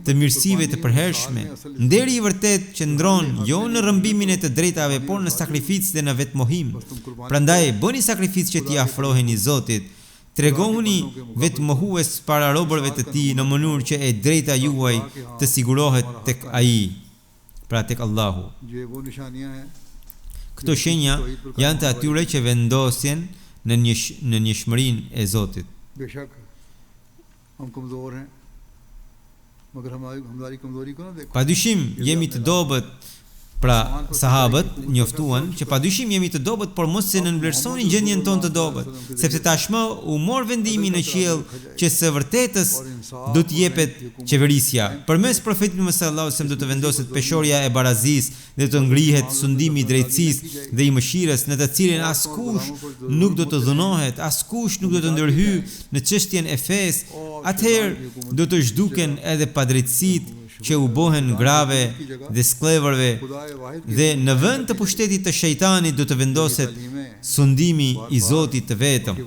të mirësive të përhershme. Nderi I vërtet qëndron jo në rrëmbimin e të drejtave, por në sakrificë dhe në vetmohim. Prandaj bëni sakrificë që t'i afroheni Zotit. Tregohuni vetmohues para robërve të Tij në mënyrë që e drejta juaj të sigurohet tek Ai, pra tek Allahu. Këto shenja janë të atyre që vendosjen në njohshmërinë e Zotit. बेशक हम कमजोर हैं मगर हमारी कमजोरी को ना देखो. Padyshim jemi të dobët, pra sahabët njoftuan që padyshim jemi të dobët, por mos se nënvlerësoni gjendjen tonë të dobët, sepse tashmë u mor vendimi në qiell që së vërtetës do të jepet qeverisja. Përmes profetit Muhammed sallallahu alaihi wasallam do të vendoset peshorja e barazisë dhe të ngrihet sundimi I drejtësisë dhe I mëshirës, në të cilin askush nuk do të dhunohet, askush nuk do të ndërhyjë në çështjen e fesë. Atëherë do të zhduken edhe padrejtësitë që u bohen grave dhe sklevërve, dhe në vend të pushtetit të shejtanit do të vendoset sundimi I Zotit të vetëm.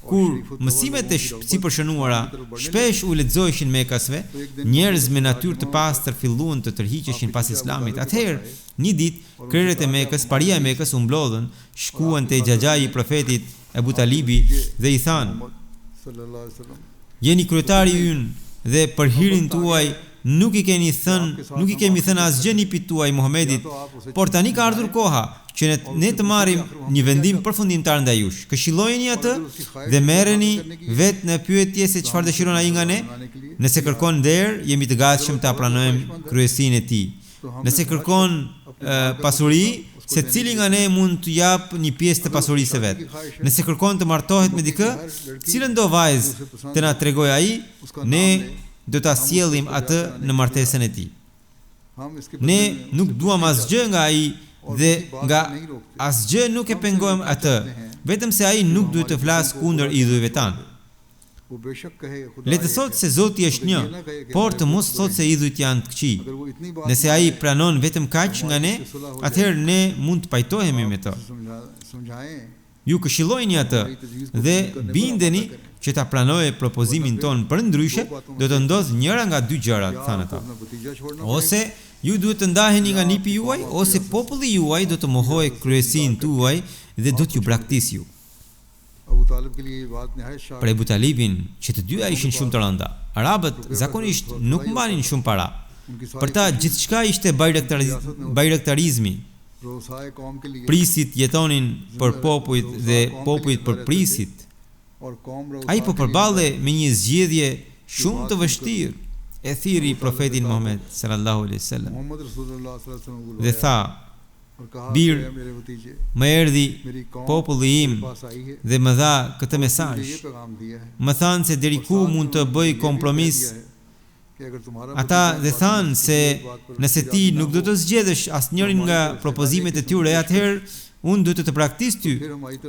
Kur mësimet e sipërshënuara shpesh u lexoheshin Mekasve, njerëz me natyrë të pastër filluan të tërhiqeshin pas Islamit. Atëherë, një ditë krerët e Mekës, paria e Mekës u mblodhën, shkuan te xhaxhai I profetit Ebu Talibi dhe I thanë: "Jeni kryetari ynë dhe për hirin tuaj nuk I kemi thënë asgjë nipit tuaj Muhamedit, por tani ka ardhur koha që ne të marrim një vendim përfundimtar ndaj jush. Këshillojeni atë dhe merreni vetë në pyetje se çfarë dëshiron ai nga ne. Nëse kërkon nder, jemi të gatshëm ta pranojmë kryesinë e tij. Nëse kërkon pasuri, secili nga ne mund të jap një pjesë të pasurisë së vet. Nëse kërkon të martohet me dikë, cilën do vajzë të na tregojë ai, ne do ta sjellim atë në martesën e tij. Ne nuk duam asgjë nga ai dhe nga asgjë nuk e pengojmë atë, vetëm se ai nuk duhet të flasë kundër idhujve tanë. Le të thotë se Zoti është një, por të mos thotë se idhujt janë të këqij. Nëse ai pranon vetëm kaq nga ne, atëherë ne mund të pajtohemi me të. Ju këshillojini atë dhe bindeni që ta pranojë propozimin ton, përndryshe do të ndodhë njëra nga dy gjërat, thanë ata. Ose ju duhet të ndaheni nga nipi juaj, ose populli juaj do të mohojë kryesinë tuaj dhe do t'ju braktisë ju. Për Ebu Talibin, që të dyja ishin shumë të rënda, arabët zakonisht nuk mbanin shumë para. Për ta gjithçka ishte bajraktarizmi. Prisit jetonin për popujt dhe popujt për prisit. Ai po përballe me një zgjedhje shumë të vështirë. E thiri profetin Muhammed sallallahu alaihi wasallam dhe tha: "Bir, më erdhi populli im dhe më dha këtë mesazh. Më thanë se deri ku mund të bëj kompromis. Ata dhe thanë se nëse ti nuk do të zgjedhësh asnjërin nga propozimet e tyre, atëherë unë do të braktis ty.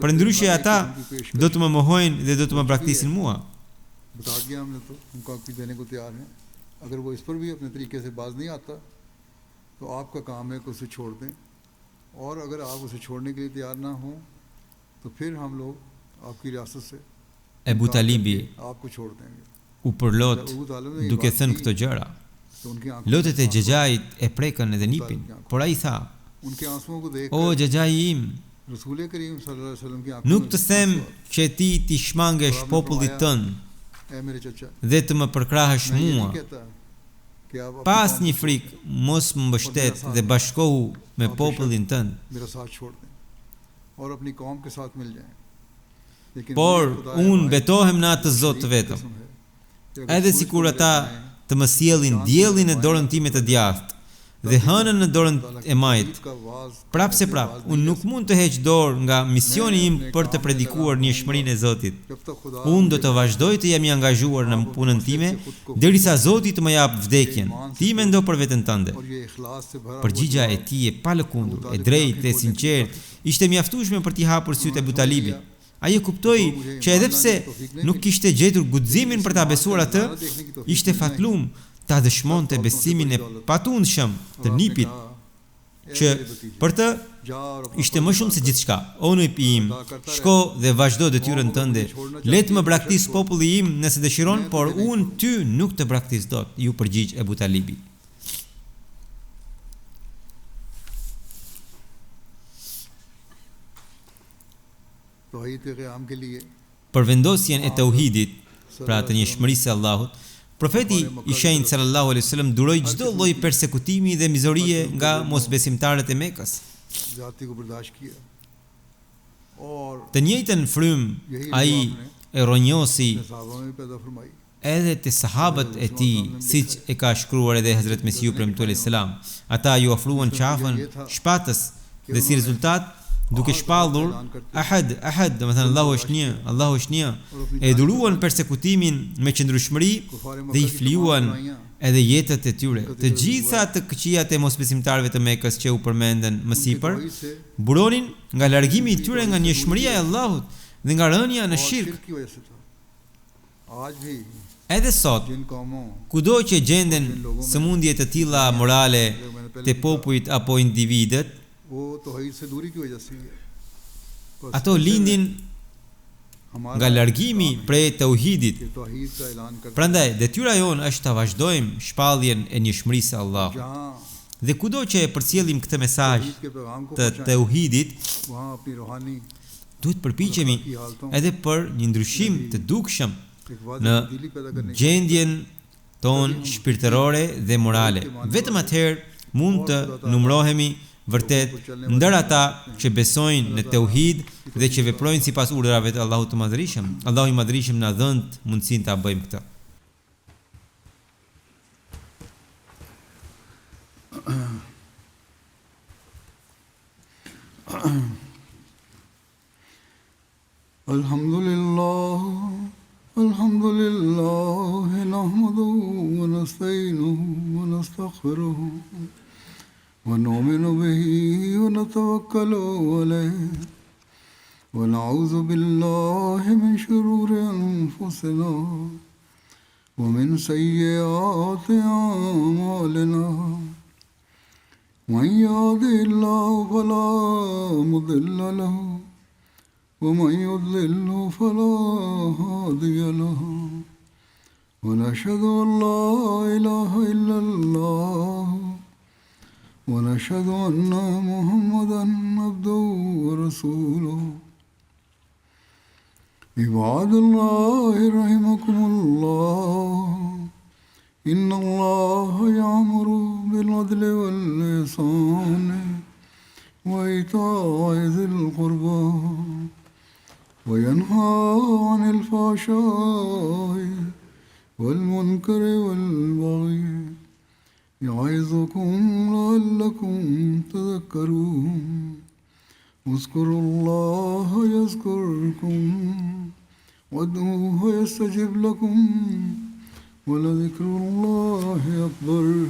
Përndryshe ata do të më mohojnë dhe do të më braktisin mua." अगर वो इस पर भी अपने तरीके से बाज नहीं आता तो आपका काम है कि उसे छोड़ दें और अगर आप उसे छोड़ने के लिए तैयार ना हो तो फिर हम लोग आपकी रियासत से Ebu Talibi आपको छोड़ देंगे. U përlot duke thënë këto gjëra. Lotët e xhaxhait e prekën edhe nipin, por ai tha: "O xhaxhai im, nuk të them që ti t'i shmangesh popullit tënd dhe të më përkrahësh mua. Pas një frikë, mos më mbështet dhe bashkohu me popullin tënd. Por unë betohem në atë Zot të vetëm. Edhe sikur ata të më sjellin diellin në dorën time të djathtë dhe hënën në dorën e majt. Prap se prap, unë nuk mund të heq dorë nga misioni im për të predikuar njëshmërinë e Zotit. Unë do të vazhdoj të jemi angazhuar në punën time derisa Zoti të më jap vdekjen. Ti mendo për veten tënde. Përgjigja e tij e palëkundur, e drejtë e sinqertë ishte mjaftueshme për t'i hapur sytë Ebu Talibit. Ai e kuptoi që edhe pse nuk kishte gjetur guximin për ta besuar atë, ishte fatlum ta dëshmonte besimin e patundshëm të nipit, që për të ishte më shumë se gjithçka. O nipi im, shko dhe vazhdo detyrën tënde. Le të më braktis populli im nëse dëshiron, por unë ty nuk të braktis dot, ju përgjigj Ebu Talibi. Për vendosjen e tauhidit, pra të njëshmërisë së Allahut, profeti i shenjtë sallallahu alaihi wasallam duroi çdo lloj persekutimi dhe mizorie nga mosbesimtarët e Mekës. Të njëjtën frym ai e ronjosi edhe te sahabët e tij, siç e ka shkruar edhe Hazrat Mesiu premtuar selam. Ata ju ofruan qafën shpatës dhe si rezultat duke shpallur ahad, do të thënë Allahu është një, e duruan persekutimin me qëndrueshmëri dhe i flijuan edhe jetët e tyre. Të gjitha të këqijat e mosbesimtarëve të Mekës që u përmenden më sipër, buronin nga largimi i tyre nga njëshmëria e Allahut dhe nga rënia në shirk. Edhe sot, kudo që gjenden sëmundje të tilla morale te popujt apo individët, ato lindin nga largimi prej tauhidit. Prandaj detyra jonë është ta vazhdojmë shpalljen e njëshmërisë së Allahut. Dhe kudo që e përcjellim këtë mesazh të tauhidit, duhet përpiqemi edhe për një ndryshim të dukshëm në gjendjen tonë shpirtërore dhe morale. Vetëm atëherë mund të numërohemi vërtet ndër ata që besojnë në tauhid dhe që veprojnë sipas urdhrave të Allahut të Madhërisëm. Allahu i Madhërisëm na dhënë mundësinë ta bëjmë këtë. Alhamdulillah, nahmaduhu wa nasta'inuhu wa nastaghfiruhu. ونؤمن به ونتوكل عليه ونعوذ بالله من شرور أنفسنا ومن سيئات أعمالنا من يهده الله فلا مضل له ومن يضلل فلا هادي له ونشهد أن لا إله إلا الله ونشهد أن محمدا عبده ورسوله عباد الله رحمكم الله إن الله يأمر بالعدل والإحسان وإيتاء ذي القربى وينهى عن الفحشاء والمنكر والبغي يعظكم لعلكم تذكرون اذكروا الله يذكركم وادعوه يستجب لكم ولذكر الله أكبر